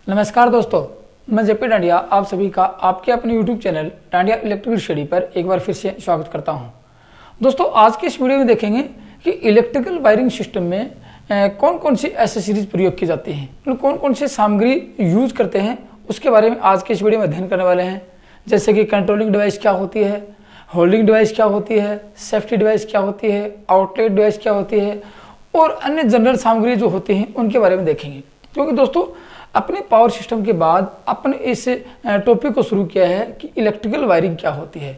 नमस्कार दोस्तों, मैं जेपी डांडिया आप सभी का आपके अपने YouTube channel dandiya electrical study पर एक बार फिर से स्वागत करता हूं। दोस्तों, आज के इस वीडियो में देखेंगे कि इलेक्ट्रिकल वायरिंग सिस्टम में कौन कौन सी एक्सेसरीज प्रयोग की जाती हैं, मतलब कौन कौन सी सामग्री यूज करते हैं, उसके बारे में आज के इस वीडियो में अध्ययन करने वाले हैं। जैसे कि कंट्रोलिंग डिवाइस क्या होती है, होल्डिंग डिवाइस क्या होती है, सेफ्टी डिवाइस क्या होती है, आउटलेट डिवाइस क्या होती है और अन्य जनरल सामग्री जो होती हैं उनके बारे में देखेंगे। क्योंकि दोस्तों, अपने पावर सिस्टम के बाद अपने इस टॉपिक को शुरू किया है कि इलेक्ट्रिकल वायरिंग क्या होती है।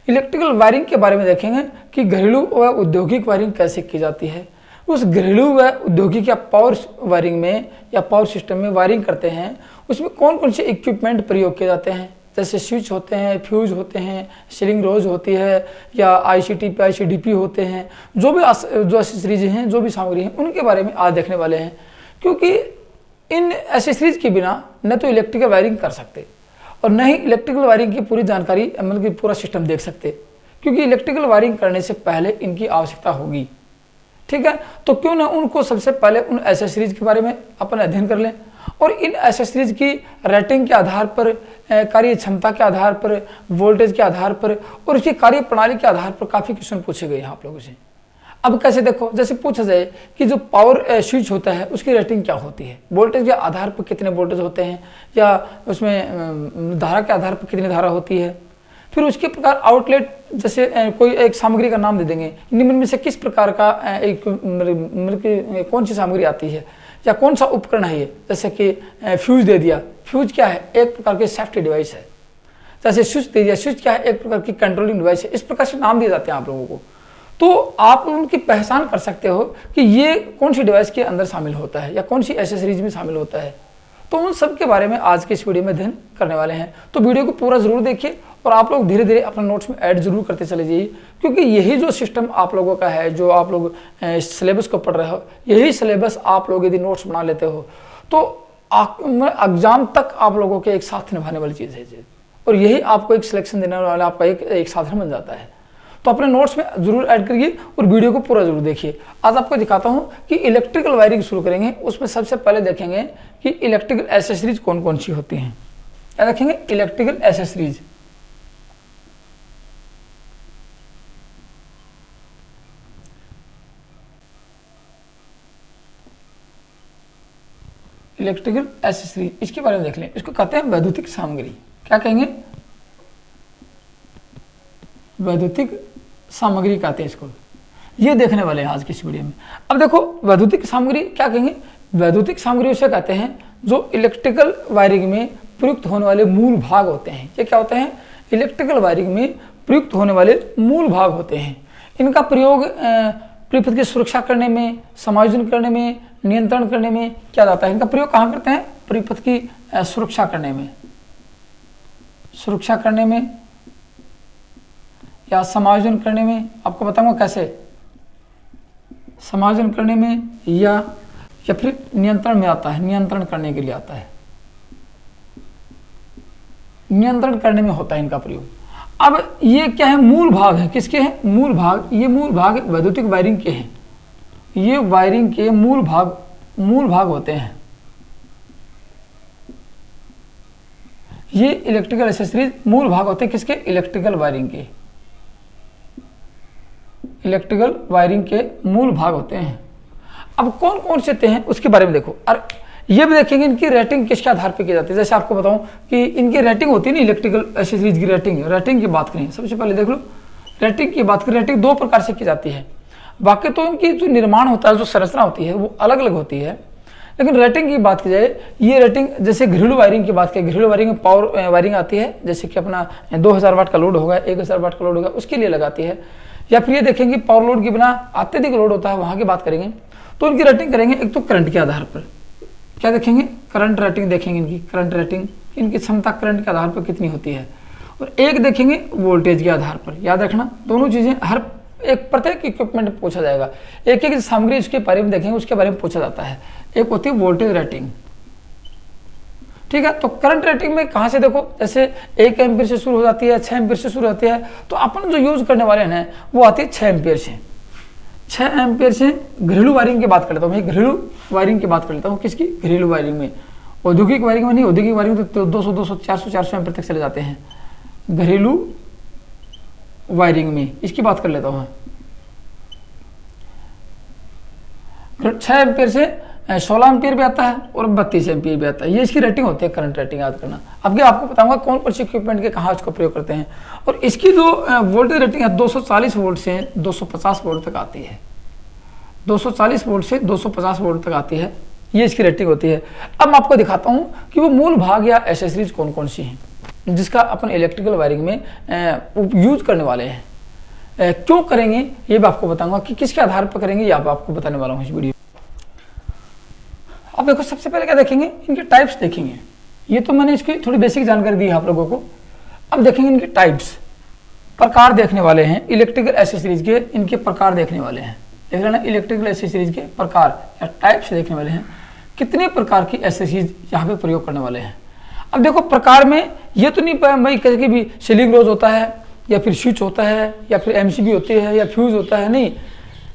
इलेक्ट्रिकल वायरिंग के बारे में देखेंगे कि घरेलू व औद्योगिक वायरिंग कैसे की जाती है। उस घरेलू व औद्योगिक या पावर वायरिंग में या पावर सिस्टम में वायरिंग करते हैं, उसमें कौन कौन से इक्विपमेंट प्रयोग किए जाते हैं। जैसे स्विच होते हैं, फ्यूज होते हैं, सीलिंग रोज होती है या ICTP ICDP होते हैं। जो एक्सेसरीज हैं, जो भी सामग्री हैं, उनके बारे में आज देखने वाले हैं। क्योंकि इन एक्सेसरीज के बिना न तो इलेक्ट्रिकल वायरिंग कर सकते और न ही इलेक्ट्रिकल वायरिंग की पूरी जानकारी मतलब कि पूरा सिस्टम देख सकते, क्योंकि इलेक्ट्रिकल वायरिंग करने से पहले इनकी आवश्यकता होगी। ठीक है, तो क्यों ना उनको सबसे पहले उन एक्सेसरीज के बारे में अपन अध्ययन कर लें और इन एक्सेसरीज की रेटिंग के आधार पर, कार्य क्षमता के आधार पर, वोल्टेज के आधार पर और उसकी कार्य प्रणाली के आधार पर काफ़ी क्वेश्चन पूछे गए हैं आप लोगों से। अब कैसे देखो, जैसे पूछा जाए कि जो पावर स्विच होता है उसकी रेटिंग क्या होती है, वोल्टेज के आधार पर कितने वोल्टेज होते हैं या उसमें धारा के आधार पर कितनी धारा होती है। फिर उसके प्रकार आउटलेट, जैसे कोई एक सामग्री का नाम दे देंगे, निम्न में से किस प्रकार का एक मतलब कौन सी सामग्री आती है या कौन सा उपकरण है ये। जैसे कि फ्यूज दे दिया, फ्यूज क्या है, एक प्रकार की सेफ्टी डिवाइस है। जैसे स्विच दे दिया, स्विच क्या है, एक प्रकार की कंट्रोलिंग डिवाइस है। इस प्रकार से नाम दिए जाते हैं आप लोगों को, तो आप उनकी पहचान कर सकते हो कि ये कौन सी डिवाइस के अंदर शामिल होता है या कौन सी एक्सेसरीज में शामिल होता है। तो उन सब के बारे में आज के इस वीडियो में अध्ययन करने वाले हैं। तो वीडियो को पूरा जरूर देखिए और आप लोग धीरे धीरे अपने नोट्स में ऐड जरूर करते चले जाइए, क्योंकि यही जो सिस्टम आप लोगों का है, जो आप लोग सिलेबस को पढ़ रहे हो, यही सिलेबस आप लोग यदि नोट्स बना लेते हो तो एग्जाम तक आप लोगों के एक साथ निभाने वाली चीज़ है और यही आपको एक सिलेक्शन देने वाला आपका एक साधन बन जाता है। तो अपने नोट्स में जरूर ऐड करिए और वीडियो को पूरा जरूर देखिए। आज आपको दिखाता हूं कि इलेक्ट्रिकल वायरिंग शुरू करेंगे, उसमें सबसे पहले देखेंगे कि इलेक्ट्रिकल एक्सेसरीज कौन कौन सी होती हैं। क्या देखेंगे, इलेक्ट्रिकल एक्सेसरीज। इलेक्ट्रिकल एक्सेसरीज, इसके बारे में देख लें। इसको कहते हैं वैद्युतिक सामग्री। क्या कहेंगे, वैद्युतिक सामग्री कहते हैं इसको। ये देखने वाले हैं आज की इस वीडियो में। अब देखो, वैद्युतिक सामग्री क्या कहेंगे, वैद्युतिक सामग्री उसे कहते हैं जो इलेक्ट्रिकल वायरिंग में प्रयुक्त होने वाले मूल भाग होते हैं। ये क्या होते हैं, इलेक्ट्रिकल वायरिंग में प्रयुक्त होने वाले मूल भाग होते हैं। इनका प्रयोग परिपथ की सुरक्षा करने में, समायोजन करने में, नियंत्रण करने में किया जाता है। इनका प्रयोग कहाँ करते हैं, परिपथ की सुरक्षा करने में, सुरक्षा करने में या समायोजन करने में। आपको बताऊंगा कैसे, समायोजन करने में या फिर नियंत्रण में आता है, नियंत्रण करने के लिए आता है, नियंत्रण करने में होता है इनका प्रयोग। अब ये क्या है, मूल भाग है, किसके हैं, मूल भाग। ये मूल भाग वैद्युतिक वायरिंग के हैं। ये वायरिंग के मूल भाग होते हैं। ये इलेक्ट्रिकल एक्सेसरीज मूल भाग होते हैं किसके, इलेक्ट्रिकल वायरिंग के। इलेक्ट्रिकल वायरिंग के मूल भाग होते हैं। अब कौन कौन से हैं उसके बारे में देखो, और ये भी देखेंगे इनकी रेटिंग किसके आधार पर की जाती है। जैसे आपको बताऊं कि इनकी रेटिंग होती है ना, इलेक्ट्रिकल एक्सेसरीज की रेटिंग की बात करें, सबसे पहले देख लो रेटिंग की बात करें। रेटिंग दो प्रकार से की जाती है। बाकी तो इनकी जो निर्माण होता है, जो संरचना होती है, वो अलग अलग होती है, लेकिन रेटिंग की बात की जाए, ये रेटिंग जैसे घरेलू वायरिंग की बात करें, घरेलू वायरिंग में पावर वायरिंग आती है, जैसे कि अपना 2000 वाट का लोड होगा, 1000 वाट का लोड होगा, उसके लिए लगाती है। या फिर ये देखेंगे पावर लोड के बिना अत्यधिक लोड होता है, वहाँ की बात करेंगे तो इनकी रेटिंग करेंगे एक तो करंट के आधार पर। क्या देखेंगे, करंट रेटिंग देखेंगे इनकी, करंट रेटिंग, इनकी क्षमता करंट के आधार पर कितनी होती है। और एक देखेंगे वोल्टेज के आधार पर। याद रखना, दोनों चीज़ें हर एक प्रत्येक इक्विपमेंट में पूछा जाएगा। एक एक सामग्री उसके बारे में देखेंगे, उसके बारे में पूछा जाता है। एक होती है वोल्टेज रेटिंग, ठीक है। तो करंट रेटिंग में कहाँ से देखो, जैसे 1 एम्पीयर से शुरू हो जाती है, 6 एम्पीयर से शुरू होती है। तो अपन जो यूज करने वाले हैं वो आती है 6 एम्पीयर से। 6 एम्पीयर से घरेलू वायरिंग की बात कर लेता हूँ मैं, घरेलू वायरिंग की बात कर लेता हूँ, किसकी, घरेलू वायरिंग में। औद्योगिक वायरिंग में नहीं, औद्योगिक वायरिंग तो 200 200 400 400 एम्पीयर तक चले जाते हैं। घरेलू वायरिंग में इसकी बात कर लेता हूँ, 6 एम्पीयर से 16 एम्पीयर भी आता है और 32 एम्पीयर भी आता है। ये इसकी रेटिंग होती है, करंट रेटिंग याद करना। अब आपको बताऊंगा कौन कौन से इक्विपमेंट के कहाँ इसको प्रयोग करते हैं। और इसकी जो वोल्टेज रेटिंग है 240 वोल्ट से 250 वोल्ट तक आती है, 240 वोल्ट से 250 वोल्ट तक आती है, ये इसकी रेटिंग होती है। अब मैं आपको दिखाता हूँ कि वो मूल भाग या एसेसरीज कौन कौन सी हैं जिसका अपन इलेक्ट्रिकल वायरिंग में यूज करने वाले हैं। क्यों करेंगे ये भी आपको बताऊंगा कि किसके आधार पर करेंगे, ये आपको बताने वाला हूँ इस वीडियो। अब देखो सबसे पहले क्या देखेंगे, इनके टाइप्स देखेंगे। ये तो मैंने इसकी थोड़ी बेसिक जानकारी दी है आप लोगों को। अब देखेंगे इनके टाइप्स, प्रकार देखने वाले हैं इलेक्ट्रिकल एसेसरीज के, इनके प्रकार देखने वाले हैं। देख लेना, इलेक्ट्रिकल एसेसरीज के प्रकार या टाइप्स देखने वाले हैं, कितने प्रकार की एसेसरीज यहाँ पे प्रयोग करने वाले हैं। अब देखो प्रकार में ये तो नहीं भाई कहीं भी सीलिंग रोज होता है या फिर स्विच होता है या फिर एमसीबी होती है या फ्यूज होता है, नहीं।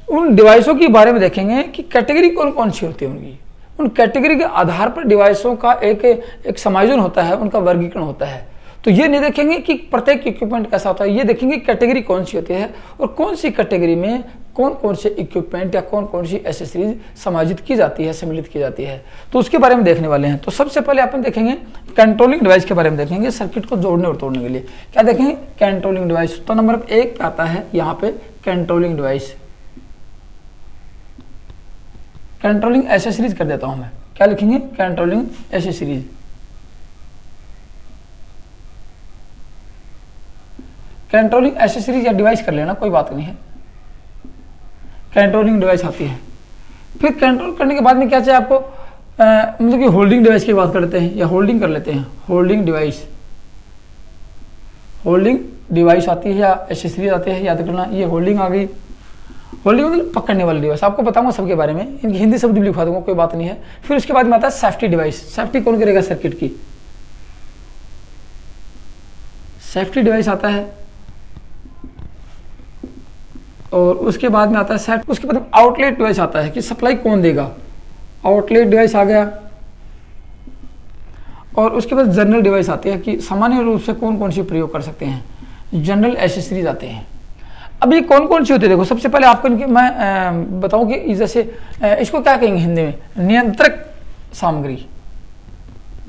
उन डिवाइसों के बारे में देखेंगे कि कैटेगरी कौन कौन सी होती है उनकी। उन कैटेगरी के आधार पर डिवाइसों का एक समायोजन होता है, उनका वर्गीकरण होता है। तो ये नहीं देखेंगे कि प्रत्येक इक्विपमेंट कैसा होता है, ये देखेंगे कैटेगरी कौन सी होती है और कौन सी कैटेगरी में कौन कौन से इक्विपमेंट या कौन कौन सी एसेसरीज समायोजित की जाती है, सम्मिलित की जाती है। तो उसके बारे में देखने वाले हैं। तो सबसे पहले अपन देखेंगे कंट्रोलिंग डिवाइस के बारे में देखेंगे, सर्किट को जोड़ने और तोड़ने के लिए। क्या देखेंगे, कंट्रोलिंग डिवाइस। तो नंबर 1 पे आता है यहाँ पे कंट्रोलिंग डिवाइस। कंट्रोलिंग एसेसरीज कर देता हूं मैं, क्या लिखेंगे, कंट्रोलिंग एसेसरीज। कंट्रोलिंग एसेसरीज या डिवाइस कर लेना, कोई बात नहीं है। कंट्रोलिंग डिवाइस आती है। फिर कंट्रोल करने के बाद में क्या चाहिए आपको, मतलब कि होल्डिंग डिवाइस की बात कर लेते हैं या होल्डिंग कर लेते हैं। होल्डिंग डिवाइस, होल्डिंग डिवाइस आती है या एसेसरीज आती है, याद करना। ये होल्डिंग आ गई। होल्डिंग मतलब पकड़ने वाली डिवाइस, आपको बताऊंगा सबके बारे में, इनकी हिंदी शब्द भी लिखवा दूंगा, कोई बात नहीं है। फिर उसके बाद में आता है सेफ्टी डिवाइस। सेफ्टी कौन करेगा, सर्किट की सेफ्टी डिवाइस आता है। और उसके बाद में आता है सेट, उसके बाद आउटलेट डिवाइस आता है कि सप्लाई कौन देगा, आउटलेट डिवाइस आ गया। और उसके बाद जनरल डिवाइस आती है कि सामान्य रूप से कौन कौन सी प्रयोग कर सकते हैं, जनरल एसेसरीज आते हैं। अब ये कौन कौन सी होती है, देखो सबसे पहले आपको इनकी मैं बताऊं कि जैसे इसको क्या कहेंगे हिंदी में, नियंत्रक सामग्री।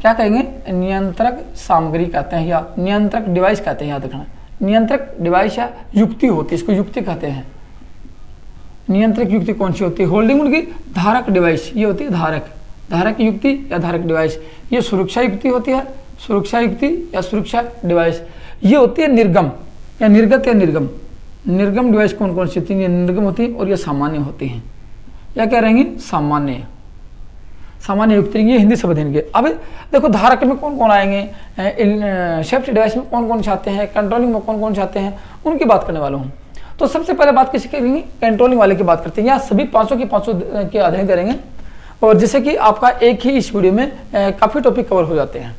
क्या कहेंगे, नियंत्रक सामग्री कहते हैं या नियंत्रक डिवाइस कहते हैं, याद रखना। नियंत्रक डिवाइस या युक्ति होती है, इसको युक्ति कहते हैं। नियंत्रक युक्ति कौन सी होती है, होल्डिंग उनकी धारक डिवाइस, ये होती है धारक, धारक युक्ति या धारक डिवाइस। ये सुरक्षा युक्ति होती है, सुरक्षा युक्ति या सुरक्षा डिवाइस। ये होती है निर्गम या निर्गत या निर्गम। निर्गम डिवाइस कौन कौन सी होती है, ये निर्गम होती है और ये सामान्य होती हैं। या क्या रहेंगी, सामान्य, सामान्य युक्त। ये हिंदी शब्द इनके। अब देखो धारक में कौन कौन आएंगे, सेफ्टी डिवाइस में कौन कौन चाहते हैं, कंट्रोलिंग में कौन कौन चाहते हैं, उनकी बात करने वाला हूँ। तो सबसे पहले बात किसी करेंगे, कंट्रोलिंग वाले की बात करते हैं। यहाँ सभी 500 की 500 के अध्ययन करेंगे और जैसे कि आपका एक ही इस वीडियो में काफ़ी टॉपिक कवर हो जाते हैं।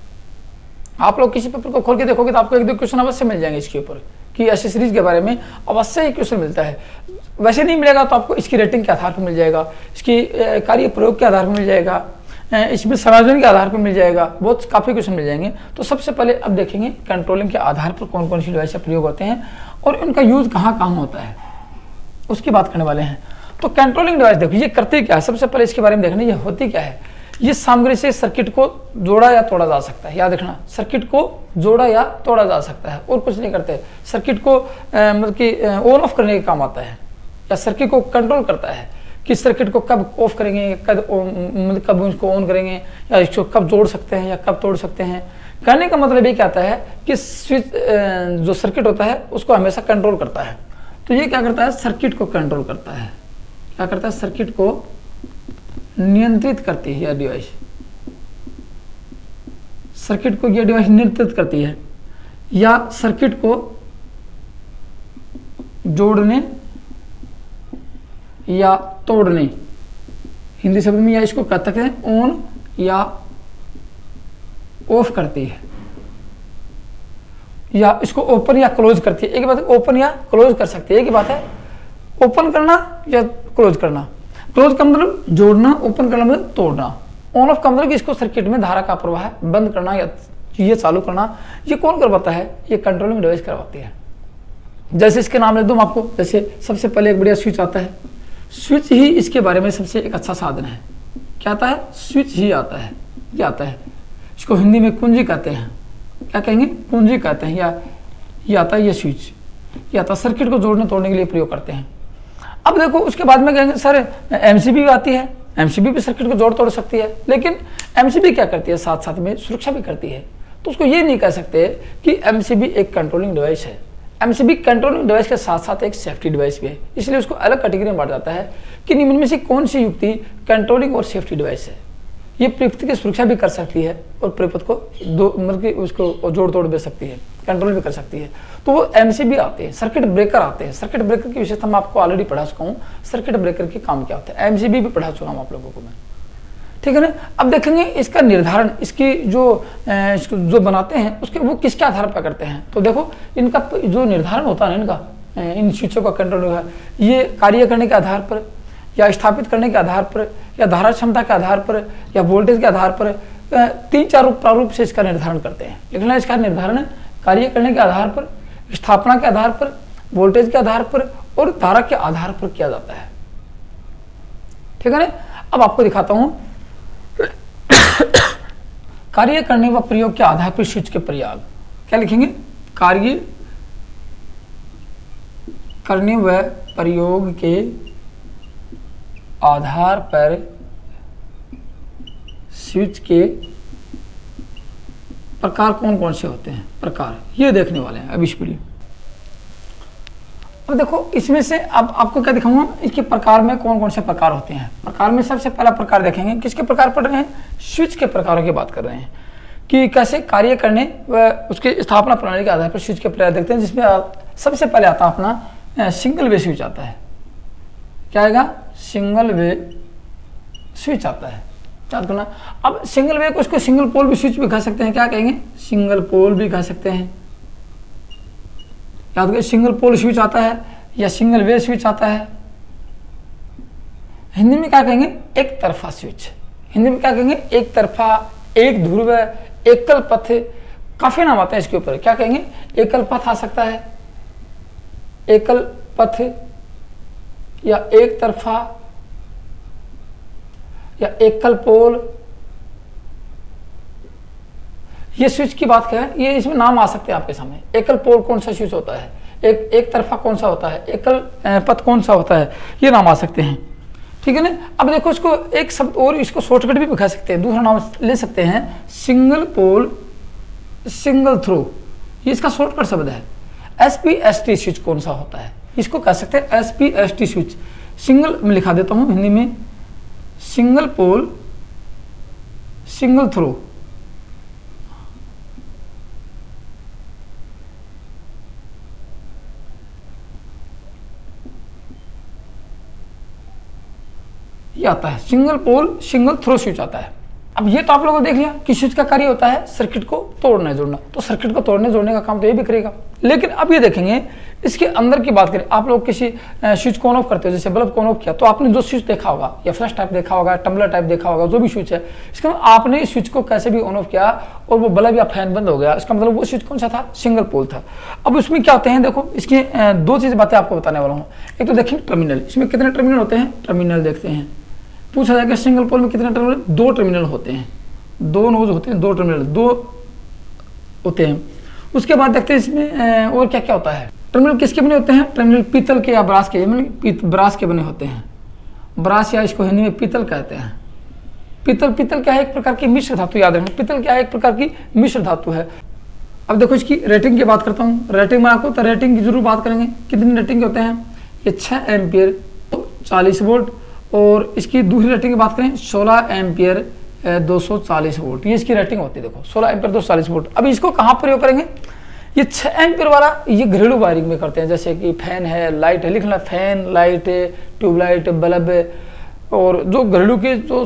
आप लोग किसी पेपर को खोल के देखोगे तो आपको 1-2 क्वेश्चन अवश्य मिल जाएंगे इसके ऊपर कि एसेसरीज के बारे में अवश्य ही क्वेश्चन मिलता है। वैसे नहीं मिलेगा तो आपको इसकी रेटिंग के आधार पर मिल जाएगा, इसकी कार्य प्रयोग के आधार पर मिल जाएगा, इसमें समायोजन के आधार पर मिल जाएगा, बहुत काफ़ी क्वेश्चन मिल जाएंगे। तो सबसे पहले अब देखेंगे कंट्रोलिंग के आधार पर कौन कौन सी डिवाइस प्रयोग होते हैं और उनका यूज कहाँ कहाँ होता है, उसकी बात करने वाले हैं। तो कंट्रोलिंग डिवाइस देखो ये करती क्या है, सबसे पहले इसके बारे में देखना, ये होती क्या है। ये सामग्री से सर्किट को जोड़ा या तोड़ा जा सकता है, याद रखना, सर्किट को जोड़ा या तोड़ा जा सकता है और कुछ नहीं करते। सर्किट को मतलब कि ऑन ऑफ करने का काम आता है या सर्किट को कंट्रोल करता है कि सर्किट को कब ऑफ करेंगे, कब उसको ऑन करेंगे, या इसको कब जोड़ सकते हैं या कब तोड़ सकते हैं। कहने का मतलब ये क्या आता है कि स्विच जो सर्किट होता है उसको हमेशा कंट्रोल करता है। तो ये क्या करता है, सर्किट को कंट्रोल करता है। क्या करता है, सर्किट को नियंत्रित करती है यह डिवाइस, सर्किट को यह डिवाइस नियंत्रित करती है या सर्किट को जोड़ने या तोड़ने, हिंदी शब्द में या इसको कहते हैं ऑन या ऑफ करती है, या इसको ओपन या क्लोज करती है। एक बात है ओपन या क्लोज कर सकती है, एक ही बात है ओपन करना या क्लोज करना। क्लोज का मतलब जोड़ना, ओपन करना मतलब तोड़ना। ऑन ऑफ का मतलब कि इसको सर्किट में धारा का प्रवाह बंद करना या ये चालू करना, ये कौन करवाता है? ये कंट्रोलिंग डिवाइस करवाती है। जैसे इसके नाम ले दूँ आपको, जैसे सबसे पहले एक बढ़िया स्विच आता है। स्विच ही इसके बारे में सबसे एक अच्छा साधन है। क्या आता है? स्विच ही आता है, ये आता है। इसको हिंदी में कुंजी कहते हैं। क्या कहेंगे? कुंजी कहते हैं। या ये आता है, ये स्विच ये आता है, सर्किट को जोड़ने तोड़ने के लिए प्रयोग करते हैं। अब देखो उसके बाद में कहेंगे सर एमसीबी भी आती है। एमसीबी भी सर्किट को जोड़ तोड़ सकती है, लेकिन एमसीबी क्या करती है? साथ साथ में सुरक्षा भी करती है। तो उसको ये नहीं कह सकते कि एमसीबी एक कंट्रोलिंग डिवाइस है। एमसीबी कंट्रोलिंग डिवाइस के साथ साथ एक सेफ्टी डिवाइस भी है, इसलिए उसको अलग कैटेगरी में बांटा जाता है कि निम्न में से कौन सी युक्ति कंट्रोलिंग और सेफ्टी डिवाइस है। ये प्रयुक्त की सुरक्षा भी कर सकती है और प्रयुक्त को मतलब कि उसको जोड़ तोड़ दे सकती है, कंट्रोल भी कर सकती है। तो वो एमसीबी आते हैं, सर्किट ब्रेकर आते हैं। सर्किट ब्रेकर की विशेषता मैं आपको ऑलरेडी पढ़ा चुका हूँ। सर्किट ब्रेकर के काम क्या होता है, एमसीबी भी पढ़ा चुका हूँ आप लोगों को मैं, ठीक है ना। अब देखेंगे इसका निर्धारण, इसकी जो बनाते हैं उसके वो किसके आधार पर करते हैं। तो देखो इनका जो निर्धारण होता है इनका, इन स्विचों का कंट्रोल, ये कार्य करने के आधार पर या स्थापित करने के आधार पर या धारा क्षमता के आधार पर या वोल्टेज के आधार पर 3-4 प्रारूप से इसका निर्धारण करते हैं। लिखना इसका निर्धारण कार्य करने के आधार पर, स्थापना के आधार पर, वोल्टेज के आधार पर और धारा के आधार पर किया जाता है, ठीक है ना। अब आपको दिखाता हूं कार्य करने व प्रयोग के आधार पर स्विच के प्रयोग। क्या लिखेंगे? कार्य करने व प्रयोग के आधार पर स्विच के प्रकार कौन कौन से होते हैं। प्रकार ये देखने वाले हैं अब इस वीडियो। अब देखो इसमें से अब आपको क्या दिखाऊंगा, इसके प्रकार में कौन कौन से प्रकार होते हैं। प्रकार में सबसे पहला प्रकार देखेंगे, किसके प्रकार पढ़ रहे हैं? स्विच के प्रकारों की बात कर रहे हैं कि कैसे कार्य करने व उसके स्थापना प्रणाली के आधार पर स्विच के प्रकार देखते हैं, जिसमें सबसे पहले आता है अपना सिंगल वे स्विच आता है। क्या आएगा? सिंगल वे स्विच आता है, याद करना। अब सिंगल वे को इसको सिंगल पोल भी स्विच भी कह सकते हैं। क्या कहेंगे? सिंगल पोल भी कह सकते हैं, याद करें। सिंगल पोल स्विच आता है या सिंगल वे स्विच आता है। हिंदी में क्या कहेंगे? एक तरफा स्विच। हिंदी में क्या कहेंगे? एक तरफा, एक ध्रुव, एकल पथ, काफी नाम आते हैं इसके ऊपर। क्या कहेंगे? एकल पथ आ सकता है, एकल पथ या एक तरफा या एकल पोल। ये स्विच की बात करें, ये इसमें नाम आ सकते हैं आपके सामने। एकल पोल कौन सा स्विच होता है, एक तरफा कौन सा होता है, एकल पथ कौन सा होता है, ये नाम आ सकते हैं, ठीक है ना। अब देखो इसको एक शब्द और, इसको शॉर्टकट भी दिखा सकते हैं, दूसरा नाम ले सकते हैं सिंगल पोल सिंगल थ्रो। ये इसका शॉर्टकट शब्द है। SPST स्विच कौन सा होता है, इसको कह सकते हैं SPST स्विच। सिंगल में लिखा देता हूं हिंदी में, सिंगल पोल सिंगल थ्रो। ये आता है single pole single throw switch आता है। अब ये तो आप लोगों ने देख लिया कि स्विच का कार्य होता है सर्किट को तोड़ना जोड़ना, तो सर्किट को तोड़ने जोड़ने का काम तो ये भी करेगा। लेकिन अब ये देखेंगे इसके अंदर की बात करें। आप लोग किसी स्विच को ऑन ऑफ करते हो, जैसे बल्ब को ऑन ऑफ किया, तो आपने जो स्विच देखा होगा या फ्लैश टाइप देखा होगा, टम्बलर टाइप देखा होगा, जो भी स्विच है, इसका मतलब आपने इस स्विच को कैसे भी ऑन ऑफ किया और वो बल्ब या फैन बंद हो गया, इसका मतलब वो स्विच कौन सा था? सिंगल पोल था। अब उसमें क्या होते हैं, देखो इसकी दो चीज बातें आपको बताने वाला हूँ। एक तो देखिए टर्मिनल, इसमें कितने टर्मिनल होते हैं? टर्मिनल देखते हैं। पूछा जाएगा सिंगल पोल में कितने टर्मिनल? 2 टर्मिनल होते हैं, 2 नोज होते हैं, 2 टर्मिनल 2 होते हैं। उसके बाद देखते हैं इसमें और क्या क्या होता है। टर्मिनल किसके बने होते हैं? टर्मिनल पीतल के या ब्रास के, मतलब ब्रास के बने होते हैं। ब्रास या इसको हिंदी में पीतल कहते हैं। पीतल क्या है? एक प्रकार की मिश्र धातु, याद रखना। पीतल क्या है? एक प्रकार की मिश्र धातु है। अब देखो इसकी रेटिंग की बात करता हूँ। रेटिंग में आपको तो रेटिंग की जरूर बात करेंगे। कितनी रेटिंग के होते हैं? ये 6 एम्पियर 40 वोल्ट, और इसकी दूसरी रेटिंग की बात करें 16 एम्पियर 240 वोल्ट। ये इसकी रेटिंग होती है। देखो 16 एम्पियर 240 वोल्ट। अब इसको कहाँ प्रयोग करेंगे? ये 6 एम्पियर वाला ये घरेलू वायरिंग में करते हैं, जैसे कि फैन है, लाइट है, लिखना फैन, लाइट, ट्यूबलाइट, बल्ब और जो घरेलू के जो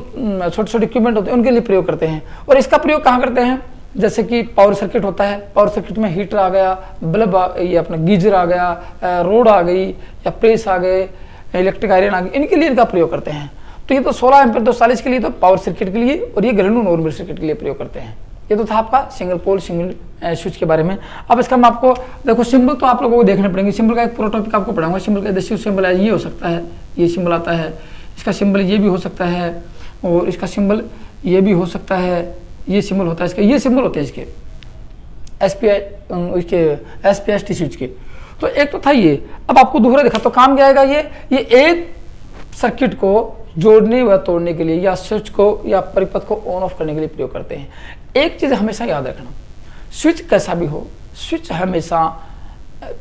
छोटे छोटे इक्विपमेंट होते हैं उनके लिए प्रयोग करते हैं। और इसका प्रयोग कहाँ करते हैं? जैसे कि पावर सर्किट होता है, पावर सर्किट में हीटर आ गया, बल्ब ये अपना गीजर आ गया, रोड आ गई या प्रेस आ गए, इलेक्ट्रिक आयरन आ गई, इनके लिए इनका प्रयोग करते हैं। तो ये तो 16 एम्पीयर 240 के लिए तो पावर सर्किट के लिए, और ये घरेलू नॉर्मल सर्किट के लिए प्रयोग करते हैं। ये तो था आपका सिंगल पोल सिंगल स्विच के बारे में। अब इसका मैं आपको देखो सिंबल तो आप लोगों को देखने पड़ेंगे। सिंबल का एक पूरा टॉपिक आपको पढ़ाऊंगा। सिंबल का जैसे सिंबल है, ये हो सकता है, ये सिंबल आता है, इसका सिंबल ये भी हो सकता है, और इसका सिंबल ये भी हो सकता है, ये सिंबल होता है इसका, ये सिंबल होते हैं इसके SPST स्विच के। तो एक तो था ये। अब आपको दूसरा दिखा तो काम क्या आएगा, ये एक सर्किट को जोड़ने व तोड़ने के लिए या स्विच को या परिपथ को ऑन ऑफ करने के लिए प्रयोग करते हैं। एक चीज़ हमेशा याद रखना, स्विच कैसा भी हो, स्विच हमेशा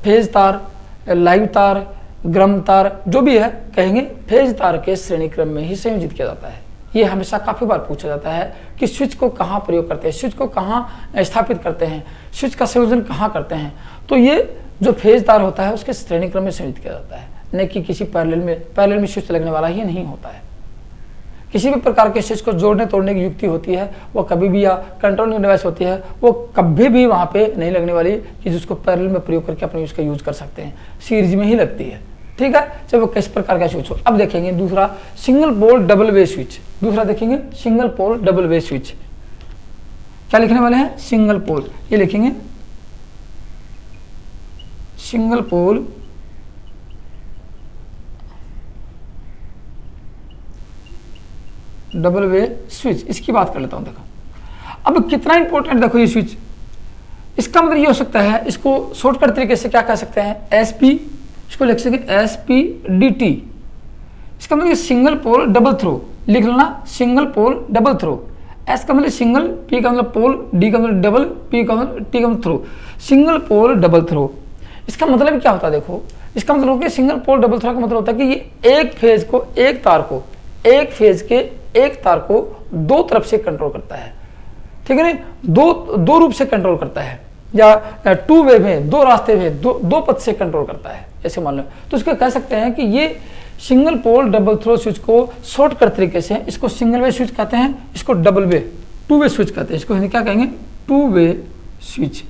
फेज तार, लाइव तार, ग्रम तार जो भी है कहेंगे फेज तार के श्रेणी क्रम में ही संयोजित किया जाता है। ये हमेशा काफ़ी बार पूछा जाता है कि स्विच को कहाँ प्रयोग करते हैं, स्विच को कहाँ स्थापित करते हैं, स्विच का संयोजन कहाँ करते हैं। तो ये जो फेज तार होता है उसके श्रेणी क्रम में संयोजित किया जाता है, न कि किसी पैरेलल में स्विच लगने वाला ही नहीं होता है। किसी भी प्रकार के स्विच को जोड़ने तोड़ने की युक्ति होती है वो कभी भी, या कंट्रोलिंग डिवाइस होती है वो कभी भी वहाँ पे नहीं लगने वाली कि जिसको पैरेलल में प्रयोग करके अपने उसका यूज कर सकते हैं, सीरीज में ही लगती है। ठीक है, चाहे वो किस प्रकार का स्विच हो। अब देखेंगे दूसरा single pole double way switch. दूसरा देखेंगे single pole double way switch. क्या लिखने वाले हैं, सिंगल पोल, ये लिखेंगे single pole double way switch. इसकी बात कर लेता हूं। देखो अब कितना इंपॉर्टेंट, देखो ये स्विच, इसका मतलब ये हो सकता है, इसको शॉर्टकट तरीके से क्या कह सकते हैं, SP, इसको लिख सकते SPDT। इसका मतलब सिंगल पोल डबल थ्रो, लिख लेना single pole double throw. S का मतलब सिंगल, P का मतलब पोल, D का मतलब डबल, P का मतलब T का मतलब throw, single pole double throw. इसका मतलब क्या होता है, देखो इसका मतलब कि सिंगल पोल डबल थ्रो का मतलब होता है कि ये एक फेज को, एक तार को, एक फेज के एक तार को दो तरफ से कंट्रोल करता है। ठीक है ना, दो रूप से कंट्रोल करता है, या टू वे में, दो रास्ते में, दो पथ से कंट्रोल करता है, ऐसे मान लो। तो इसको कह सकते हैं कि ये single pole double throw switch को शॉर्टकट तरीके से इसको सिंगल वे स्विच कहते हैं, इसको double way two way switch कहते हैं। इसको क्या कहेंगे, टू वे स्विच,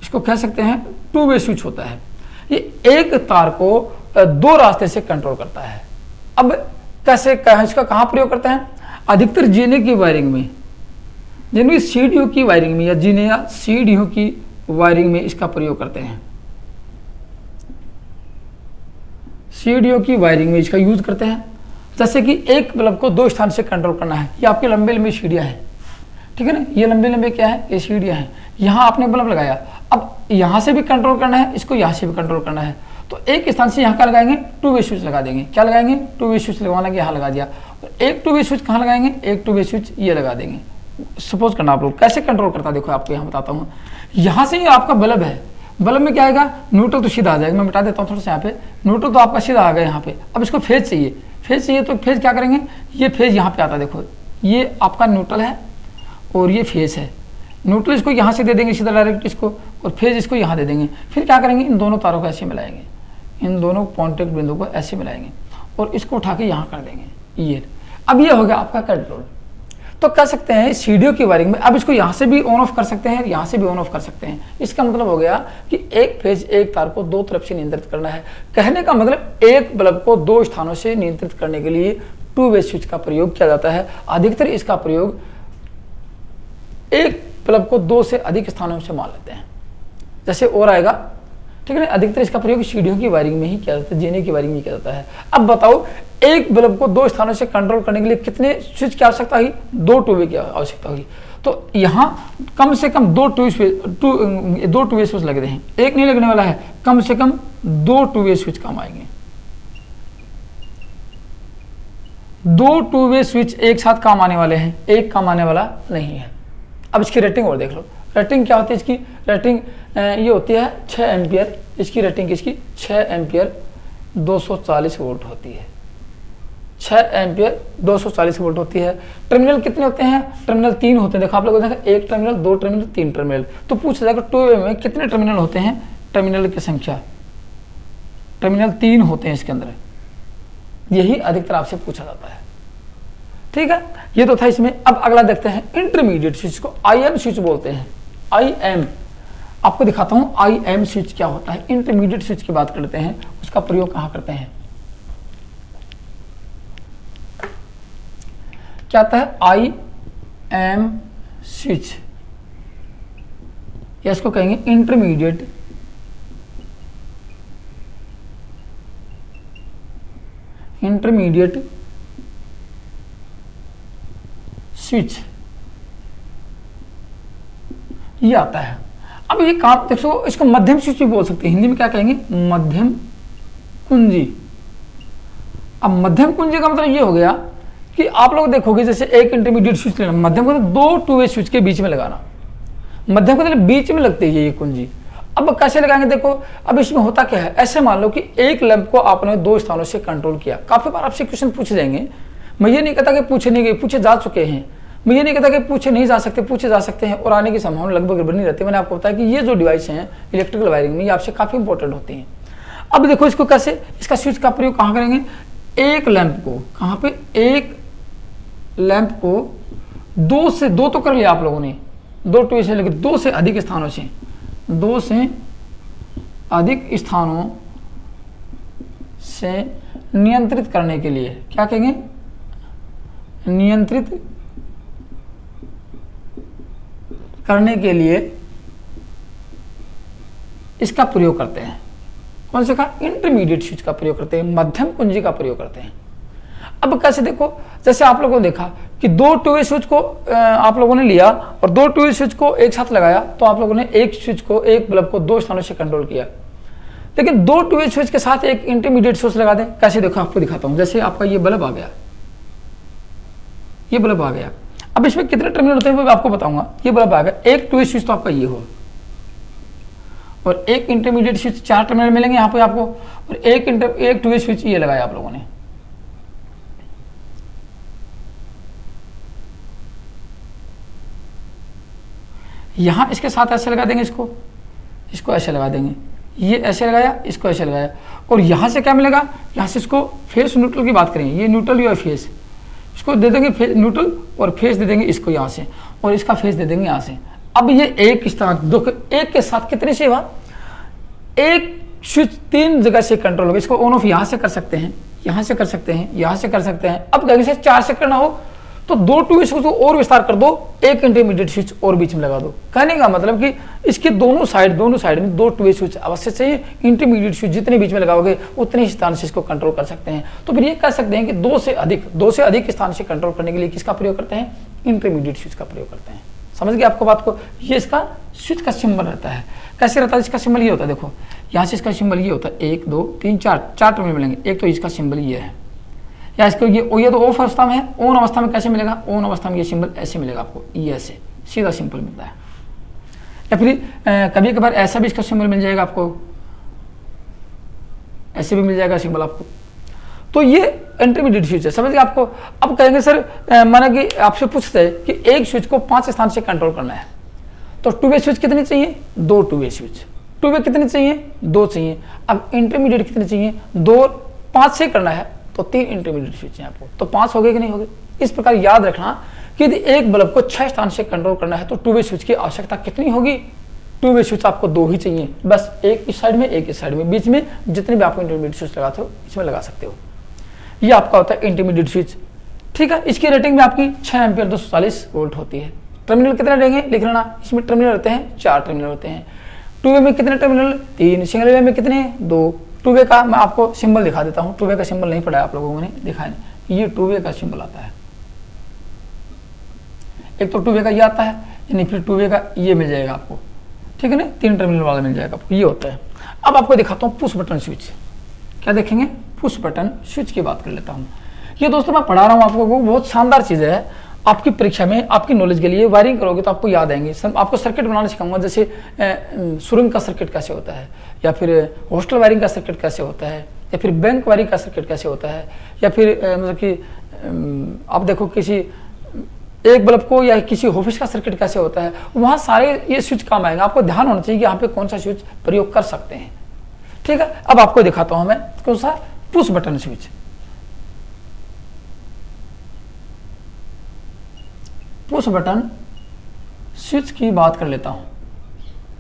इसको कह सकते हैं टू वे स्विच होता है। ये एक तार को दो रास्ते से कंट्रोल करता है। अब कैसे इसका कहाँ प्रयोग करते हैं, अधिकतर जीने की वायरिंग में, जिनकी सीढ़ियों की वायरिंग में, या जीने या सीढ़ियों की वायरिंग में इसका प्रयोग करते हैं। सीढ़ियों की वायरिंग में इसका यूज करते हैं। जैसे कि एक बल्ब को दो स्थान से कंट्रोल करना है, ये आपकी लंबी लंबी सीढ़ियाँ हैं, ठीक है ना, ये लंबे लंबे क्या है, ये सीढ़ियाँ हैं। यहाँ आपने बल्ब लगाया, अब यहाँ से भी कंट्रोल करना है, इसको यहाँ से भी कंट्रोल करना है, तो एक स्थान से यहाँ का लगाएंगे, टू वे स्विच लगा देंगे। क्या लगाएंगे, टू वे स्विच लगवाना कि यहाँ लगा दिया। एक टू वे स्विच कहाँ लगाएंगे, एक टू वे स्विच ये लगा देंगे। सपोज करना, आप लोग कैसे कंट्रोल करता है, देखो आपको यहाँ बताता हूँ। यहाँ से ही आपका बल्ब है, बल्ब में क्या आएगा, न्यूट्रल तो सीधा आ जाएगा। मैं मिटा देता हूँ थोड़ा सा यहाँ पे, न्यूट्रल तो आपका सीधा आ गया यहाँ पे। अब इसको फेज चाहिए, फेज चाहिए तो फेज क्या करेंगे, ये फेज यहाँ पे आता है, देखो ये आपका न्यूट्रल है और ये फेज है। न्यूट्रल इसको यहाँ से दे देंगे सीधा डायरेक्ट इसको, और फेज इसको यहाँ दे देंगे। फिर क्या करेंगे, इन दोनों तारों को ऐसे मिलाएंगे, इन दोनों कॉन्टेक्ट बिंदु को ऐसे मिलाएंगे और इसको उठा के यहाँ कर देंगे। ये अब ये हो गया आपका कंट्रोल। तो कह सकते हैं सीढ़ियों की वायरिंग में, अब इसको यहाँ से भी ऑन ऑफ कर सकते हैं, यहाँ से भी ऑन ऑफ कर सकते हैं। इसका मतलब हो गया कि एक फेज एक तार को दो तरफ से नियंत्रित करना है। कहने का मतलब एक बल्ब को दो स्थानों से नियंत्रित करने के लिए टू वे स्विच का प्रयोग किया जाता है। अधिकतर इसका प्रयोग एक बल्ब को दो से अधिक स्थानों से मान लेते हैं, जैसे और आएगा, ठीक है ना। अधिकतर इसका प्रयोग सीढ़ियों की वायरिंग में ही किया जाता है, जीने की वायरिंग में किया जाता है। अब बताओ, एक बल्ब को दो स्थानों से कंट्रोल करने के लिए कितने स्विच की आवश्यकता होगी, दो टू वे की आवश्यकता होगी। तो यहाँ कम से कम दो टू वे स्विच लग रहे हैं, एक नहीं लगने वाला है, कम से कम दो टू वे स्विच काम आएंगे। दो टू वे स्विच एक साथ काम आने वाले हैं, एक काम आने वाला नहीं है। अब इसकी रेटिंग और देख लो, रेटिंग क्या होती है इसकी, रेटिंग ये होती है 6 एम्पियर। इसकी रेटिंग किसकी, 6 एम्पियर 240 वोल्ट होती है। 6 एम्पियर 240 वोल्ट होती है। टर्मिनल कितने होते हैं, टर्मिनल 3 होते हैं। देखो आप लोगों ने देखा, एक टर्मिनल, दो टर्मिनल, तीन टर्मिनल। तो पूछा जाएगा टू वे में कितने टर्मिनल होते हैं, टर्मिनल की संख्या, टर्मिनल 3 होते हैं इसके अंदर। यही अधिकतर आपसे पूछा जाता है, ठीक है। ये तो था इसमें। अब अगला देखते हैं इंटरमीडिएट स्विच को IM स्विच बोलते हैं। IM आपको दिखाता हूं IM स्विच क्या होता है। इंटरमीडिएट स्विच की बात करते हैं, उसका प्रयोग कहां करते हैं। क्या आता है, आई एम स्विच, या इसको कहेंगे इंटरमीडिएट स्विच, ये आता है। अब ये काम देखो, इसको मध्यम स्विच भी बोल सकते हैं, हिंदी में क्या कहेंगे, मध्यम कुंजी। अब मध्यम कुंजी का मतलब ये हो गया कि आप लोग देखोगे जैसे एक इंटरमीडिएट स्विच लेना, मध्यम कुंजी दो टू वे स्विच के बीच में लगाना, मध्यम कुंजी बीच में लगती है ये कुंजी। अब कैसे लगाएंगे देखो, अब इसमें होता क्या है, ऐसे मान लो कि एक लैंप को आपने दो स्थानों से कंट्रोल किया। काफी बार आपसे क्वेश्चन पूछे जाएंगे, मैं ये नहीं कहता कि पूछे नहीं गए, पूछे जा चुके हैं, मैं ये नहीं कहता कि पूछे नहीं जा सकते, पूछे जा सकते हैं और आने की संभावना लगभग नहीं रहती। मैंने आपको बताया कि ये जो डिवाइस हैं इलेक्ट्रिकल वायरिंग में, ये आपसे काफी इंपॉर्टेंट होती हैं। अब देखो इसको कैसे, इसका स्विच का प्रयोग कहाँ करेंगे, एक लैंप को, कहाँ पे, एक लैंप को दो से, दो तो कर लिया आप लोगों ने, दो टू से लेकर दो से अधिक स्थानों से, दो से अधिक स्थानों से नियंत्रित करने के लिए, क्या कहेंगे, नियंत्रित करने के लिए इसका प्रयोग करते हैं। कौन से का, इंटरमीडिएट स्विच का प्रयोग करते हैं, मध्यम कुंजी का प्रयोग करते हैं। अब कैसे देखो, जैसे आप लोगों ने देखा कि दो टू वे स्विच को आप लोगों ने लिया और दो टू वे स्विच को एक साथ लगाया, तो आप लोगों ने एक स्विच को, एक बल्ब को दो स्थानों से कंट्रोल किया। लेकिन दो टू वे स्विच के साथ एक इंटरमीडिएट स्विच लगा दें, कैसे देखो आपको दिखाता हूं। जैसे आपका ये बल्ब आ गया, ये बल्ब आ गया, अब इसमें कितने टर्मिनल होते हैं वो आपको बताऊंगा। ये बल्ब आ गया, एक टू वे स्विच तो आपका ये हो और एक इंटरमीडिएट स्विच, चार टर्मिनल मिलेंगे यहाँ पे आपको, और एक टू वे स्विच ये लगाया आप लोगों ने। यहां इसके साथ ऐसे लगा देंगे, इसको ऐसे लगा देंगे, ये ऐसे लगाया, इसको ऐसे लगाया, और यहां से क्या मिलेगा, यहां से इसको फेस न्यूट्रल की बात करेंगे, ये न्यूट्रल या फेस, इसको दे देंगे न्यूट्रल और फेस दे देंगे इसको यहाँ से, और इसका फेस दे देंगे यहाँ से। अब ये एक स्थान, दो, एक के साथ कितने से हुआ, एक स्विच तीन जगह से कंट्रोल होगा। इसको ऑन ऑफ यहाँ से कर सकते हैं, यहाँ से कर सकते हैं, यहाँ से कर सकते हैं। अब कहीं से चार से करना हो तो दो टू वे स्विच को और विस्तार कर दो, एक इंटरमीडिएट स्विच और बीच में लगा दो। कहने का मतलब कि इसके दोनों साइड में दो टू वे स्विच अवश्य चाहिए। इंटरमीडिएट स्विच जितने बीच में लगाओगे उतने ही स्थान से इसको कंट्रोल कर सकते हैं। तो फिर ये कह सकते हैं कि दो से अधिक स्थान से कंट्रोल करने के लिए किसका प्रयोग करते हैं, इंटरमीडिएट स्विच का प्रयोग करते हैं। समझ गए आपको बात को। ये इसका स्विच का सिंबल रहता है। कैसे रहता है, इसका सिंबल ये होता है, देखो यहाँ से इसका सिंबल ये होता है, एक दो तीन चार टर्मिनल मिलेंगे। एक तो इसका सिंबल ये है, या इसको ये तो ऑफ अवस्था में है। ऑन अवस्था में कैसे मिलेगा, ऑन अवस्था में ये सिंबल ऐसे मिलेगा आपको, ये ऐसे सीधा सिंबल मिलता है। या फिर कभी कभार ऐसा भी इसका सिंबल मिल जाएगा आपको, ऐसे भी मिल जाएगा सिंबल आपको। तो ये इंटरमीडिएट स्विच है, समझ गए आपको। अब कहेंगे सर माना कि आपसे पूछते हैं कि एक स्विच को 5 स्थान से कंट्रोल करना है, तो टू वे स्विच कितनी चाहिए, दो to way switch. Two way कितनी चाहिए, दो चाहिए। अब इंटरमीडिएट कितनी चाहिए, दो, 5 से करना है तो 3 इंटरमीडिएट स्विच हैं आपको, तो 5 हो गए कि नहीं हो गए। इस प्रकार याद रखना कि यदि एक बल्ब को 6 स्थान से कंट्रोल करना है तो टू वे स्विच की आवश्यकता कितनी होगी, टू वे स्विच आपको 2 ही चाहिए बस, एक इस साइड में एक इस साइड में, बीच में जितने भी आपको इंटरमीडिएट स्विच लगाते हो इसमें लगा सकते हो। ये आपका होता है इंटरमीडिएट स्विच, ठीक है। इसकी रेटिंग में आपकी 6 एम्पीयर 240 वोल्ट होती है। टर्मिनल कितने रहेंगे लिख लेना, इसमें टर्मिनल रहते हैं 4 टर्मिनल होते हैं। टू वे में कितने टर्मिनल, 3। सिंगल वे में कितने, 2। टू वे का मैं आपको सिंबल दिखा देता हूं, टू वे का सिंबल नहीं पढ़ा आप लोगों ने, दिखा नहीं, ये टू वे का सिंबल आता है। एक तो टू वे का ये आता है, यानी फिर टू वे का ये मिल जाएगा आपको, ठीक है ना, 3 टर्मिनल वाला मिल जाएगा आपको, ये होता है। अब आपको दिखाता हूँ पुश बटन स्विच। क्या देखेंगे, पुश बटन स्विच की बात कर लेता हूँ। ये दोस्तों मैं पढ़ा रहा हूँ आपको, बहुत शानदार चीज़ है। आपकी परीक्षा में आपकी नॉलेज के लिए वायरिंग करोगे तो आपको याद आएंगे। आपको सर्किट बनाना सिखाऊंगा, जैसे सुरंग का सर्किट कैसे होता है, या फिर हॉस्टल वायरिंग का सर्किट कैसे होता है, या फिर बैंक वायरिंग का सर्किट कैसे होता है, या फिर मतलब कि आप देखो किसी एक बल्ब को या किसी ऑफिस का सर्किट कैसे होता है, वहाँ सारे ये स्विच काम आएंगे। आपको ध्यान होना चाहिए कि यहाँ पे कौन सा स्विच प्रयोग कर सकते हैं, ठीक है। अब आपको दिखाता हूँ मैं कौन सा, push button switch. Push button switch की बात कर लेता हूं।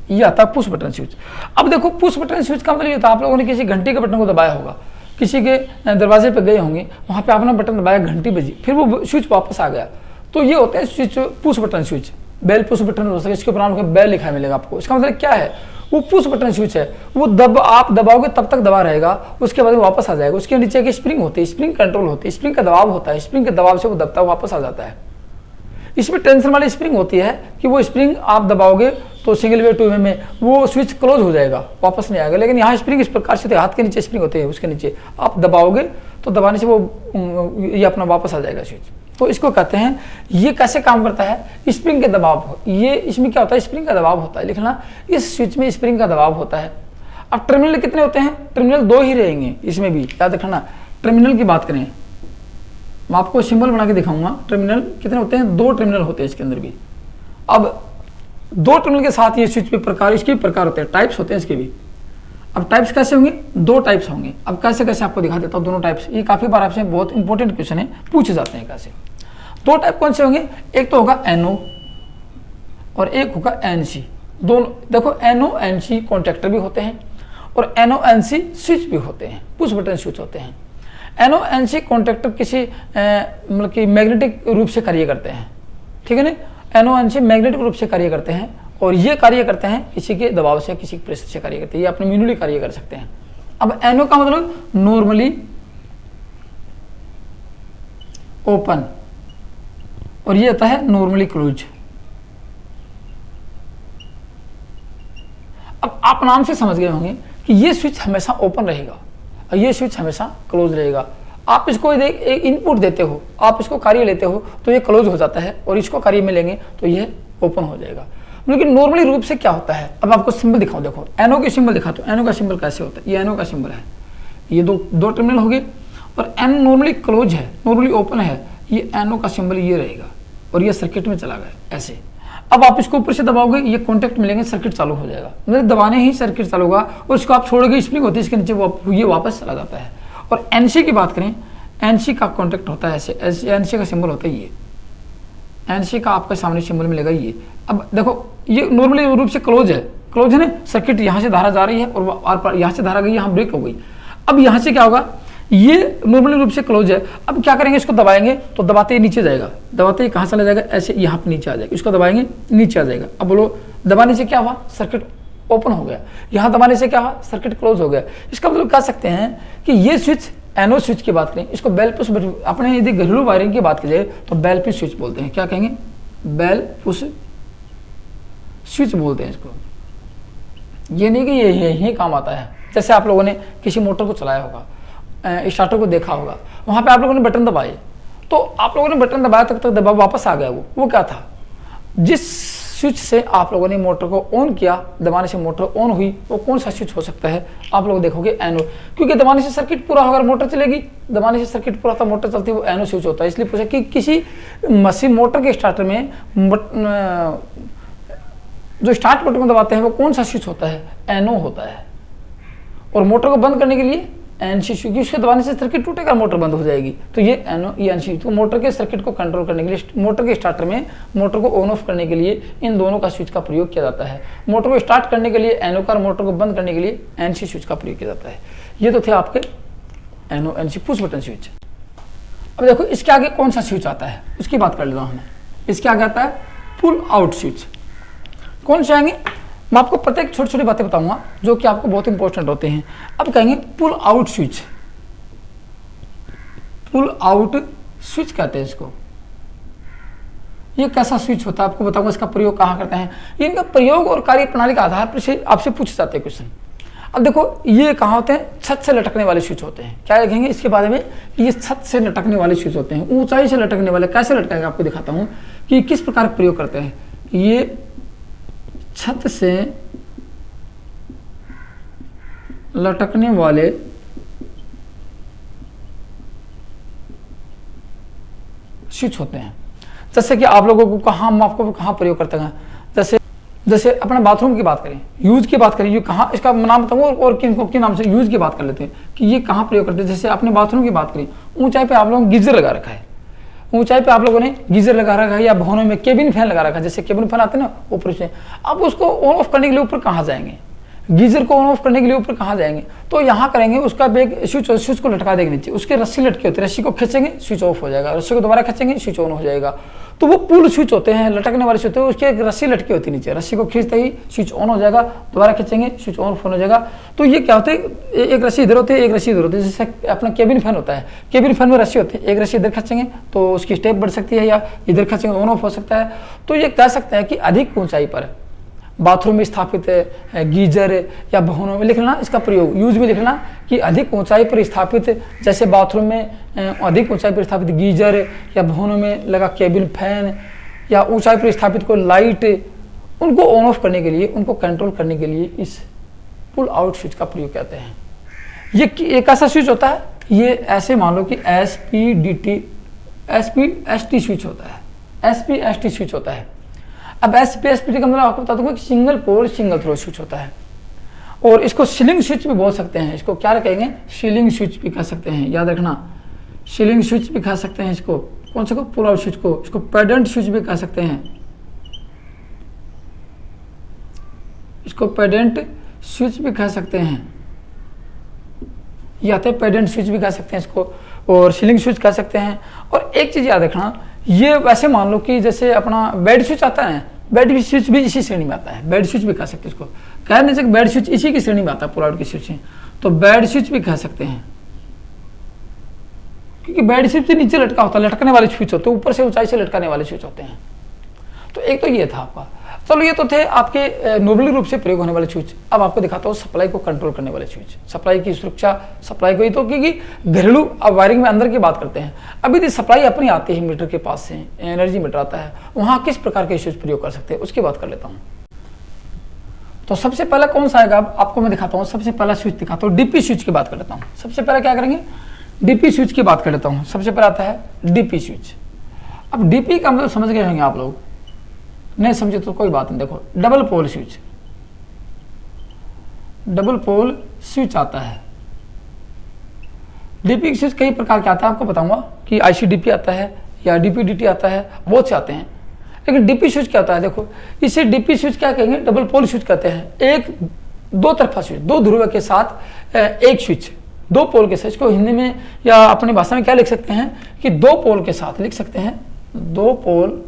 ये आता है पुश बटन स्विच। अब देखो पुश बटन स्विच का मतलब ये होता है, आप लोगों ने किसी घंटे के बटन को दबाया होगा किसी के दरवाजे पे गए होंगे, वहाँ पे आपने बटन दबाया, घंटी बजी, फिर वो स्विच वापस आ गया, तो ये होता है switch push button switch. Bell push button हो सके, इसके ऊपर नाम बेल लिखा मिलेगा आपको। इसका मतलब क्या है, वो पुश बटन स्विच है, वो आप दबाओगे तब तक दबा रहेगा, उसके बाद वापस आ जाएगा। उसके नीचे एक स्प्रिंग होती है, स्प्रिंग कंट्रोल होती है, स्प्रिंग का दबाव होता है, स्प्रिंग के दबाव से वो दबता है, वापस आ जाता है। इसमें टेंशन वाली स्प्रिंग होती है कि वो स्प्रिंग आप दबाओगे तो सिंगल वे टू वे में वो स्विच क्लोज हो जाएगा, वापस नहीं आएगा। लेकिन यहाँ स्प्रिंग इस प्रकार से हाथ के नीचे स्प्रिंग होती है, उसके नीचे आप दबाओगे तो दबाने से वो ये अपना वापस आ जाएगा स्विच। तो इसको कहते हैं, ये कैसे काम करता है, स्प्रिंग के दबाव। ये इसमें क्या होता है, स्प्रिंग का दबाव होता है, लिखना इस स्विच में स्प्रिंग का दबाव होता है। अब टर्मिनल कितने होते हैं, टर्मिनल 2 ही रहेंगे, इसमें भी याद रखना। टर्मिनल की बात करें, मैं आपको सिंबल बना के दिखाऊंगा। टर्मिनल कितने होते हैं, 2 टर्मिनल होते हैं इसके अंदर भी। अब 2 टर्मिनल के साथ ये स्विच पे प्रकार, इसके प्रकार होते हैं, टाइप्स होते हैं इसके भी। अब टाइप्स कैसे होंगे, 2 टाइप्स होंगे। अब कैसे कैसे आपको दिखा देता हूँ दोनों टाइप्स, ये काफी बार आपसे बहुत इंपॉर्टेंट क्वेश्चन है, पूछे जाते हैं कैसे। 2 टाइप कौन से होंगे, एक तो होगा NO और एक होगा NC। दोनों देखो, NO NC कॉन्टैक्टर भी होते हैं और NO NC स्विच भी होते हैं, पुश बटन स्विच होते हैं। NO NC कॉन्टैक्टर किसी मतलब कि मैग्नेटिक रूप से कार्य करते हैं, ठीक है ना। NO NC मैग्नेटिक रूप से कार्य करते हैं और ये कार्य करते हैं किसी के दबाव से, किसी के प्रेशर से कार्य करते हैं, ये अपने मैन्युअली कार्य कर सकते हैं। अब NO का मतलब नॉर्मली ओपन और ये आता है नॉर्मली क्लोज। अब आप नाम से समझ गए होंगे कि ये स्विच हमेशा ओपन रहेगा और ये स्विच हमेशा क्लोज रहेगा। आप इसको एक इनपुट देते हो, आप इसको कार्य लेते हो तो ये क्लोज हो जाता है और इसको कार्य में लेंगे तो ये ओपन हो जाएगा। लेकिन नॉर्मली रूप से क्या होता है, अब आपको सिंबल दिखाओ, देखो NO के सिंबल दिखा, तो NO का सिंबल कैसे होता है, ये NO का सिंबल है, ये दो टर्मिनल हो गए और N नॉर्मली क्लोज है, नॉर्मली ओपन है, ये NO का सिंबल ये रहेगा और ये सर्किट में चला गया ऐसे। अब आप इसको ऊपर से दबाओगे, ये कॉन्टैक्ट मिलेंगे, सर्किट चालू हो जाएगा, मतलब दबाने ही सर्किट चालू होगा और इसको आप छोड़ोगे, स्प्रिंग होती है इसके नीचे, वो ये वापस चला जाता है। और NC की बात करें, NC का कॉन्टैक्ट होता है ऐसे, NC का सिंबल होता है ये, NC का आपका सामने सिंबल मिलेगा ये। अब देखो, ये नॉर्मली रूप से क्लोज है ना, सर्किट यहाँ से धारा जा रही है और यहाँ से धारा गई, यहाँ ब्रेक हो गई। अब यहाँ से क्या होगा, ये नॉर्मली रूप से क्लोज है। अब क्या करेंगे, इसको दबाएंगे तो दबाते ही नीचे जाएगा, दबाते ही कहाँ चला जाएगा, ऐसे यहाँ पे नीचे आ जाएगा, इसको दबाएंगे नीचे आ जाएगा। अब बोलो, दबाने से क्या हुआ, सर्किट ओपन हो गया, यहाँ दबाने से क्या हुआ, सर्किट क्लोज हो गया। इसका मतलब कह सकते हैं कि ये स्विच, NO स्विच की बात करें, इसको बेल पुश, अपने यदि घरेलू वायरिंग की बात की जाए तो बेल पुश स्विच बोलते हैं। क्या कहेंगे, बेल पुश स्विच बोलते हैं इसको। ये नहीं कि ये यही काम आता है। जैसे आप लोगों ने किसी मोटर को चलाया होगा, स्टार्टर को देखा होगा, वहां पे आप लोगों ने बटन दबाए, तो आप लोगों ने बटन दबाया तक दबाव वापस आ गया। वो क्या था, जिस स्विच से आप लोगों ने मोटर को ऑन किया, दबाने से मोटर ऑन हुई, वो कौन सा स्विच हो सकता है, आप लोग देखोगे NO, क्योंकि दबाने से सर्किट पूरा होगा, मोटर चलेगी, दबाने से सर्किट पूरा था, मोटर चलती है, वो NO स्विच होता है। इसलिए पूछा कि किसी मशीन मोटर के स्टार्टर में जो स्टार्ट बटन को दबाते हैं वो कौन सा स्विच होता है, NO होता है। और मोटर को बंद करने के लिए NC, क्योंकि उसके दबाने से सर्किट टूटेगा, मोटर बंद हो जाएगी, तो ये NO, ये NC। तो मोटर के सर्किट को कंट्रोल करने के लिए, मोटर के स्टार्टर में मोटर को ऑन ऑफ करने के लिए इन दोनों का स्विच का प्रयोग किया जाता है। मोटर को स्टार्ट करने के लिए NO का, मोटर को बंद करने के लिए NC स्विच का प्रयोग किया जाता है। ये तो थे आपके NO NC push button switch. अब देखो, इसके आगे कौन सा स्विच आता है उसकी बात कर लेता हूँ मैं। इसके आगे आता है पुल आउट स्विच। कौन से आएंगे, मैं आपको प्रत्येक छोटी छोटी बातें बताऊंगा जो कि आपको बहुत इंपॉर्टेंट होते हैं। अब कहेंगे pull out switch, pull out switch कहते हैं इसको। ये कैसा स्विच होता है आपको बताऊंगा, इसका प्रयोग कहाँ करते हैं, इनका प्रयोग और कार्य प्रणाली के आधार पर से आपसे पूछे जाते हैं क्वेश्चन। अब देखो, ये कहाँ होते हैं, छत से लटकने वाले स्विच होते हैं। क्या लिखेंगे इसके बारे में, ये छत से लटकने वाले स्विच होते हैं, ऊंचाई से लटकने वाले। कैसे लटकाएंगे आपको दिखाता हूँ कि किस प्रकार प्रयोग करते हैं। ये छत से लटकने वाले स्विच होते हैं। जैसे कि आप लोगों को कहाँ, हम आपको कहाँ प्रयोग करते हैं, जैसे अपने बाथरूम की बात करें, यूज की बात करें, ये कहाँ, इसका नाम बताऊंगा और किन नाम से यूज की बात कर लेते हैं कि ये कहाँ प्रयोग करते हैं। जैसे अपने बाथरूम की बात करें, ऊंचाई पे आप लोगों ने गीजर लगा रखा है, ऊंचाई पे आप लोगों ने गीजर लगा रखा है, या भवनों में केबिन फैन लगा रखा है। जैसे केबिन फैन आते हैं ना ऊपर से, आप उसको ऑन ऑफ करने के लिए ऊपर कहाँ जाएंगे, गीजर को ऑन ऑफ करने के लिए ऊपर कहाँ जाएंगे, तो यहाँ करेंगे, उसका एक स्विच को लटका देंगे नीचे, उसके रस्सी लटके होती है, रस्सी को खींचेंगे स्विच ऑफ हो जाएगा, रस्सी को दोबारा खींचेंगे स्विच ऑन हो जाएगा। तो वो पुल स्विच होते हैं, लटकने वाले स्विच होते हैं, उसकी एक रस्सी लटकी होती है नीचे, रस्सी को खींचते ही स्विच ऑन हो जाएगा, दोबारा खींचेंगे स्विच ऑफ हो जाएगा। तो ये क्या होता है, एक रस्सी इधर होती है, एक रस्सी इधर होती है, जैसे अपना केबिन फैन होता है, केबिन फैन में रस्सी होती है, एक रस्सी इधर खींचेंगे तो उसकी स्टेप बढ़ सकती है, या इधर खींचेंगे ऑन ऑफ हो सकता है। तो ये कह सकते हैं कि अधिक ऊंचाई पर बाथरूम में स्थापित गीजर या भवनों में लिखना, इसका प्रयोग यूज में लिखना कि अधिक ऊंचाई पर स्थापित, जैसे बाथरूम में अधिक ऊंचाई पर स्थापित गीजर या भवनों में लगा केबिन फैन या ऊंचाई पर स्थापित कोई लाइट, उनको ऑन ऑफ करने के लिए, उनको कंट्रोल करने के लिए इस पुल आउट स्विच का प्रयोग करते हैं। ये एक ऐसा स्विच होता है, ये ऐसे मान लो कि SPDT SPST स्विच होता है, SPST स्विच होता है। अब SPST का मतलब आपको बता दूंगा कि single pole single throw switch होता है, और इसको सीलिंग स्विच भी बोल सकते हैं। इसको क्या कहेंगे, सीलिंग स्विच भी कह सकते हैं, याद रखना, सीलिंग स्विच भी कह सकते हैं इसको। कौन सा को, पुल आउट स्विच को। इसको पेडेंट स्विच भी कह सकते हैं, इसको पेडेंट स्विच भी कह सकते हैं, या तो पेडेंट स्विच भी कह सकते हैं इसको, और सीलिंग स्विच कह सकते हैं। और एक चीज याद रखना, ये वैसे मान लो कि जैसे अपना बेड स्विच आता है, बेड स्विच भी इसी श्रेणी में आता है, बेड स्विच भी कह सकते हैं इसको, कह नहीं सकते बेड स्विच इसी की श्रेणी में आता है, पुल आउट की स्विच, तो बेड स्विच भी कह सकते हैं, क्योंकि बेड स्विच से नीचे लटका होता है, लटकने वाले स्विच होते हैं, ऊपर से ऊंचाई से लटकाने वाले स्विच होते हैं। तो एक तो ये था आपका, चलो ये तो थे आपके नॉर्मली रूप से प्रयोग होने वाले स्विच। अब आपको दिखाता हूँ सप्लाई को कंट्रोल करने वाले स्विच, सप्लाई की सुरक्षा, सप्लाई को, ही तो क्योंकि घरेलू अब वायरिंग में अंदर की बात करते हैं। अभी यदि सप्लाई अपनी आती है मीटर के पास से, एनर्जी मीटर आता है, वहाँ किस प्रकार के स्विच प्रयोग कर सकते हैं उसकी बात कर लेता हूँ। तो सबसे पहला कौन सा आएगा, आपको मैं दिखाता हूँ। सबसे पहला स्विच दिखाता हूँ, डीपी स्विच की बात कर लेता हूँ। सबसे पहले क्या करेंगे, डीपी स्विच की बात कर लेता हूँ। सबसे पहले आता है डीपी स्विच। अब डीपी का मतलब समझ गए होंगे आप लोग, नहीं समझे तो कोई बात नहीं। देखो, double pole switch, double pole switch आता है। डीपी स्विच कई प्रकार के आते हैं, आपको बताऊंगा कि ICDP आता है या DPDT आता है, बहुत से आते हैं। लेकिन डीपी स्विच क्या होता है, देखो इसे डीपी स्विच क्या कहेंगे, डबल पोल स्विच कहते हैं। एक दो तरफा स्विच, दो ध्रुव के साथ एक स्विच, दो पोल के साथ। इसको हिंदी में या अपनी भाषा में क्या लिख सकते हैं कि दो पोल के साथ लिख सकते हैं, दो पोल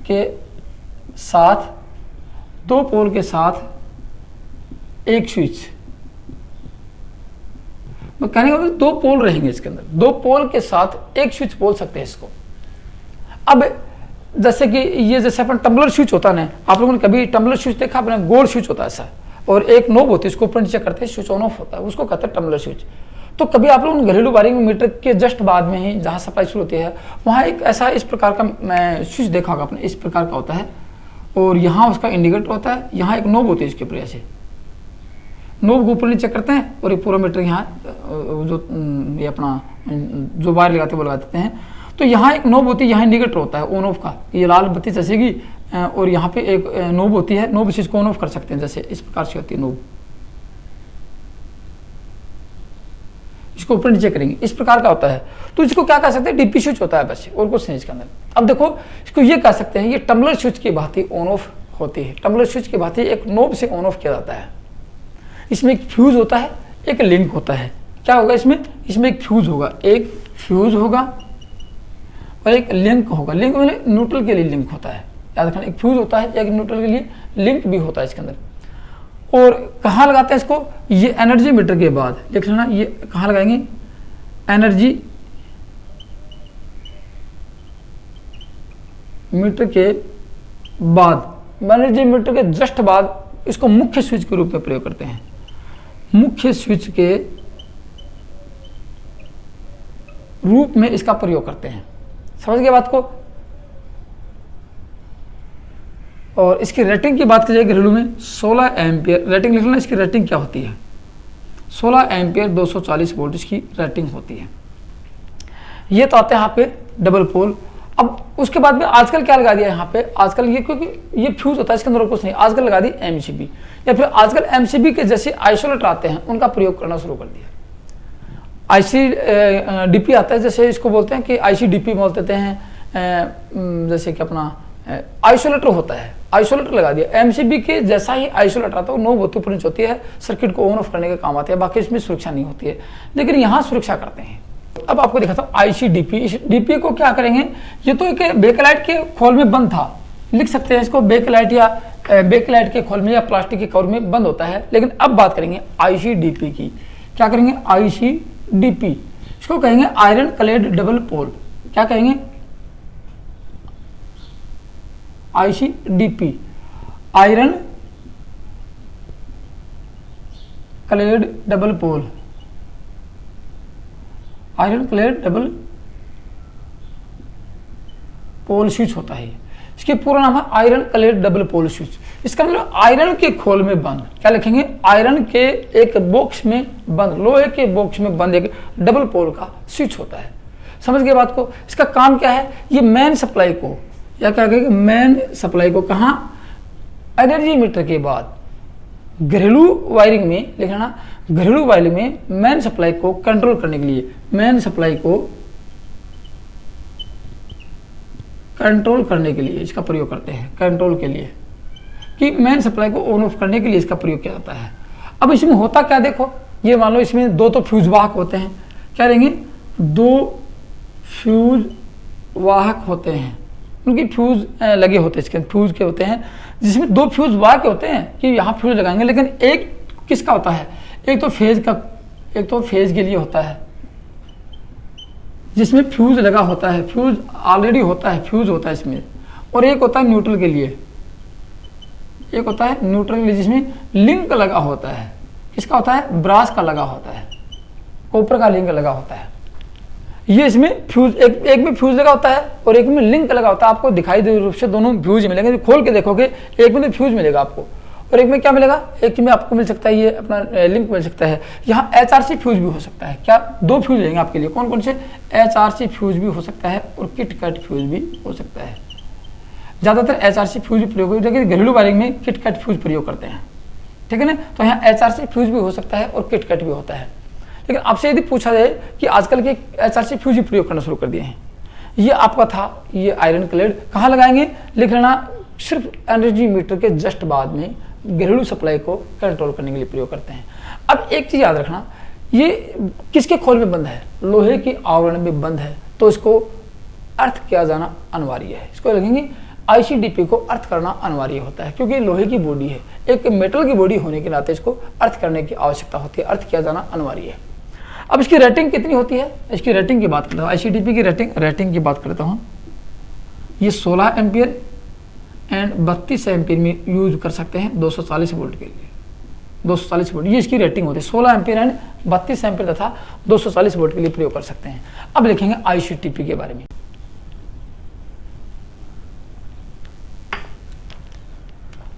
के साथ, दो पोल के साथ एक स्विच। तो कहने का मतलब दो पोल रहेंगे इसके अंदर, दो पोल के साथ एक स्विच बोल सकते हैं इसको। अब जैसे कि ये जैसे अपन टम्बलर स्विच होता है ना, आप लोगों ने कभी टम्बलर स्विच देखा, अपना गोल स्विच होता है ऐसा, और एक नोब होती है, इसको ऊपर नीचे करते हैं, स्विच ऑन ऑफ होता है, उसको कहते हैं टम्बलर स्विच। तो कभी आप लोगों ने घरेलू वायरिंग मीटर के जस्ट बाद में ही जहाँ सप्लाई शुरू होती है, वहाँ एक ऐसा इस प्रकार का स्विच देखा होगा आपने, इस प्रकार का होता है, और यहाँ उसका इंडिकेटर होता है, यहाँ एक नोब होती है, इसके ऊपर ऐसे नोब को ऊपर नीचे करते हैं, और ये पूरा मीटर यहाँ जो ये अपना जो वायर लगाते हैं वो लगा देते हैं। तो यहाँ एक नोब होती है, यहाँ इंडिकेटर होता है ऑन ऑफ का, ये लाल बत्ती चसेगी, और यहाँ पे एक नोब होती है, नोब से इसको ऑन ऑफ कर सकते हैं, जैसे इस प्रकार से होती है नोब, इसको ऊपर नीचे करेंगे, इस प्रकार का होता है। तो इसको क्या कह सकते हैं, डीपी स्विच होता है बस, और कुछ नहीं इसके अंदर। अब देखो इसको ये कह सकते हैं, ये टम्बलर स्विच की भांति ऑन ऑफ होती है, टम्बलर स्विच की भांति एक नोब से ऑन ऑफ किया जाता है। इसमें एक फ्यूज होता है, एक लिंक होता है। क्या होगा इसमें, इसमें एक फ्यूज होगा, एक फ्यूज होगा और एक लिंक होगा। लिंक मतलब न्यूट्रल के लिए लिंक होता है, याद रखना, एक फ्यूज होता है, एक न्यूट्रल के लिए लिंक भी होता है इसके अंदर। और कहाँ लगाते हैं इसको, ये एनर्जी मीटर के बाद देख लेना, ये कहाँ लगाएंगे, एनर्जी मीटर के बाद, एनर्जी मीटर के जस्ट बाद इसको मुख्य स्विच के रूप में प्रयोग करते हैं। मुख्य स्विच के रूप में इसका प्रयोग करते हैं, समझ गए बात को। और इसकी रेटिंग की बात की जाए घरेलू में 16 एम्पियर रेटिंग लिख लेना। इसकी रेटिंग क्या होती है, 16 एम्पियर 240 वोल्ट इसकी रेटिंग होती है। ये तो आते हैं यहाँ पे डबल पोल। अब उसके बाद में आजकल क्या लगा दिया यहाँ पे, आजकल ये क्योंकि ये फ्यूज होता है इसके अंदर और कुछ नहीं, आजकल लगा दी MCB, या फिर आजकल MCB के जैसे आइसोलेटर आते हैं उनका प्रयोग करना शुरू कर दिया। ICDP आता है, जैसे इसको बोलते हैं कि ICDP बोल देते हैं, जैसे कि अपना आइसोलेटर होता है, आइसोलेटर लगा दिया। एमसीबी के जैसा ही आइसोलेटर आता है, नो होती पुलिस होती है, सर्किट को ऑन ऑफ करने के काम आती है, बाकी इसमें सुरक्षा नहीं होती है, लेकिन यहाँ सुरक्षा करते हैं। अब आपको दिखाता हूँ आईसीडीपी। इस डीपी को क्या करेंगे, ये तो एक बेकलाइट के खोल में बंद था, लिख सकते हैं इसको बेकलाइट या बेकलाइट के खोल में या प्लास्टिक के कवर में बंद होता है। लेकिन अब बात करेंगे आईसीडीपी की। क्या करेंगे, आईसीडीपी, इसको कहेंगे आयरन क्लेड डबल पोल। क्या कहेंगे, ICDP, iron clad double pole, iron clad double pole switch होता है। इसके पूरा नाम है iron clad double pole switch. इसका मतलब आयरन के खोल में बंद, क्या लिखेंगे, आयरन के एक बॉक्स में बंद, लोहे के बॉक्स में बंद एक डबल पोल का स्विच होता है। समझ गए बात को। इसका काम क्या है, ये मेन सप्लाई को, या क्या कहेंगे, मेन सप्लाई को कहाँ, एनर्जी मीटर के बाद घरेलू वायरिंग में लिखना, घरेलू वायरिंग में मेन सप्लाई को कंट्रोल करने के लिए, मेन सप्लाई को कंट्रोल करने के लिए इसका प्रयोग करते हैं, कंट्रोल के लिए, कि मेन सप्लाई को ऑन ऑफ करने के लिए इसका प्रयोग किया जाता है। अब इसमें होता क्या, देखो ये मान लो इसमें दो तो फ्यूज वाहक होते हैं, क्या रहेंगे, दो फ्यूज वाहक होते हैं, उनकी फ्यूज लगे होते हैं, इसके फ्यूज के होते हैं, जिसमें दो फ्यूज वाहक होते हैं कि यहाँ फ्यूज लगाएंगे, लेकिन एक किसका होता है, एक तो फेज का, एक तो फेज के लिए होता है जिसमें फ्यूज लगा होता है, फ्यूज ऑलरेडी होता है, फ्यूज होता है इसमें, और एक होता है न्यूट्रल के लिए, एक होता है न्यूट्रल के लिए जिसमें लिंक लगा होता है, किसका होता है, ब्रास का लगा होता है, कॉपर का लिंक लगा होता है। ये इसमें फ्यूज एक में फ्यूज लगा होता है और एक में लिंक लगा होता है। आपको दिखाई दे रूप से दोनों फ्यूज मिलेंगे, जो खोल के देखोगे एक में तो फ्यूज मिलेगा आपको और एक में क्या मिलेगा, एक में आपको मिल सकता है ये अपना लिंक मिल सकता है। यहाँ एचआरसी फ्यूज भी हो सकता है, क्या दो फ्यूज लेंगे आपके लिए, कौन कौन से, एचआरसी फ्यूज भी हो सकता है और किट कैट फ्यूज भी हो सकता है। ज़्यादातर एचआरसी फ्यूज भी प्रयोग होता है, घरेलू वायरिंग में किट कैट फ्यूज प्रयोग करते हैं, ठीक है ना। तो यहाँ एचआरसी फ्यूज भी हो सकता है और किट कैट भी होता है। लेकिन आपसे यदि पूछा जाए कि आजकल के एचआरसी फ्यूज ही प्रयोग करना शुरू कर दिए हैं, ये आपका था, ये आयरन क्लेड कहाँ लगाएंगे, लिख लेना, सिर्फ एनर्जी मीटर के जस्ट बाद में घरेलू सप्लाई को कंट्रोल करने के लिए प्रयोग करते हैं। अब एक चीज याद रखना, ये किसके खोल में बंद है, लोहे की आवरण में बंद है, तो इसको अर्थ किया जाना अनिवार्य है। इसको लिखेंगे आईसीडीपी को अर्थ करना अनिवार्य होता है, क्योंकि लोहे की बॉडी है, एक मेटल की बॉडी होने के नाते इसको अर्थ करने की आवश्यकता होती है, अर्थ किया जाना अनिवार्य है। अब इसकी रेटिंग कितनी होती है, इसकी रेटिंग की बात करता हूँ, आईसीडीपी की रेटिंग की बात करता हूँ। ये 16 एम्पियर एंड 32 एम्पियर में यूज कर सकते हैं 240 वोल्ट के लिए, 240 वोल्ट ये इसकी रेटिंग होती है। 16 एम्पियर एंड 32 एम्पियर तथा 240 वोल्ट के लिए प्रयोग कर सकते हैं। अब लिखेंगे आईसीडीपी के बारे में।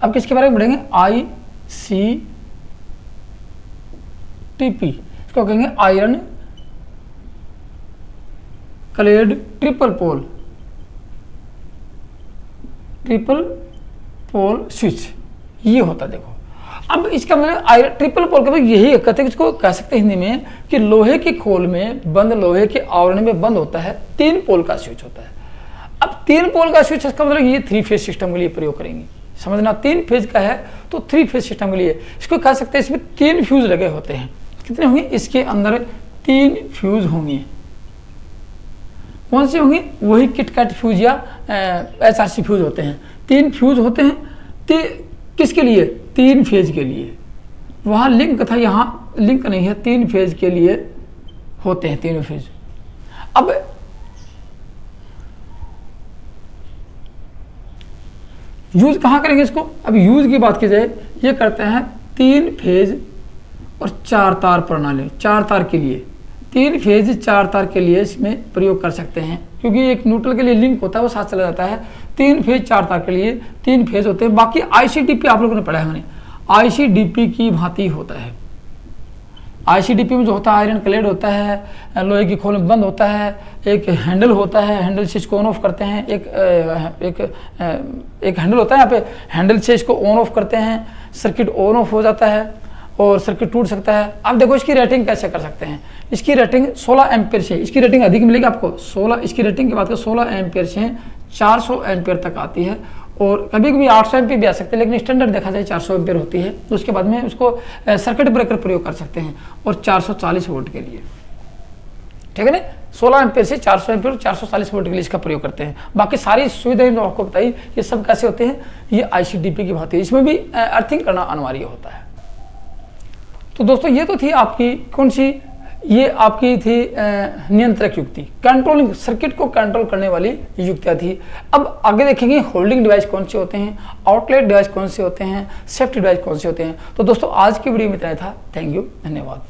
अब किसके बारे में पढ़ेंगे, आईसीटीपी, इसको कहेंगे iron clad triple pole switch, ये होता है। देखो अब इसका मतलब आयरन ट्रिपल पोल का यही कहते हैं, इसको कह सकते हैं हिंदी में कि लोहे के खोल में बंद, लोहे के आवरण में बंद होता है, 3 पोल का स्विच होता है। अब 3 पोल का स्विच, इसका मतलब ये 3 फेज सिस्टम के लिए प्रयोग करेंगे, समझना 3 फेज का है तो 3 फेज सिस्टम के लिए इसको कह सकते हैं। इसमें 3 फ्यूज लगे होते हैं, कितने होंगे, इसके अंदर 3 फ्यूज होंगे। कौन से होंगे, वही किट कैट फ्यूज या एचआरसी फ्यूज होते हैं। 3 फ्यूज होते हैं, किसके लिए, 3 फेज के लिए। वहाँ लिंक था, यहाँ लिंक नहीं है, 3 फेज के लिए होते हैं, 3 फेज। अब यूज कहाँ करेंगे इसको, अब यूज की बात की जाए, ये करते हैं 3 फेज और 4 तार प्रणाली, 4 तार के लिए, 3 फेज 4 तार के लिए इसमें प्रयोग कर सकते हैं, क्योंकि एक न्यूट्रल के लिए लिंक होता है वो साथ चला जाता है। 3 फेज 4 तार के लिए 3 फेज होते हैं। बाकी आईसीडीपी आप लोगों ने पढ़ा है, हमने आईसीडीपी की भांति होता है। आईसीडीपी में जो होता है, आयरन क्लेड होता है, लोहे की खोल में बंद होता है, एक हैंडल होता है, हैंडल से इसको ऑन ऑफ करते हैं, एक हैंडल होता है, यहाँ पे हैंडल से इसको ऑन ऑफ करते हैं, सर्किट ऑन ऑफ हो जाता है और सर्किट टूट सकता है। अब देखो इसकी रेटिंग कैसे कर सकते हैं, इसकी रेटिंग 16 एम्पियर से, इसकी रेटिंग अधिक मिलेगी आपको 16, इसकी रेटिंग की बात करें 16 एम्पियर से 400 एम्पियर तक आती है और कभी कभी 800 एम्पीयर भी आ सकते हैं, लेकिन स्टैंडर्ड देखा जाए 400 एम्पीयर होती है। तो उसके बाद में उसको सर्किट ब्रेकर प्रयोग कर सकते हैं और 440 वोल्ट के लिए, ठीक है ना, 16 एम्पीयर से 400 एम्पीयर 440 वोल्ट के लिए इसका प्रयोग करते हैं। बाकी सारी सुविधाएं जो आपको बताई ये सब कैसे होते हैं, ये ICDP की बात है, इसमें भी अर्थिंग करना अनिवार्य होता है। तो दोस्तों ये तो थी आपकी कौन सी, ये आपकी थी नियंत्रक युक्ति, कंट्रोलिंग, सर्किट को कंट्रोल करने वाली युक्तियाँ थी। अब आगे देखेंगे होल्डिंग डिवाइस कौन से होते हैं, आउटलेट डिवाइस कौन से होते हैं, सेफ्टी डिवाइस कौन से होते हैं। तो दोस्तों आज की वीडियो में इतना था। थैंक यू, धन्यवाद।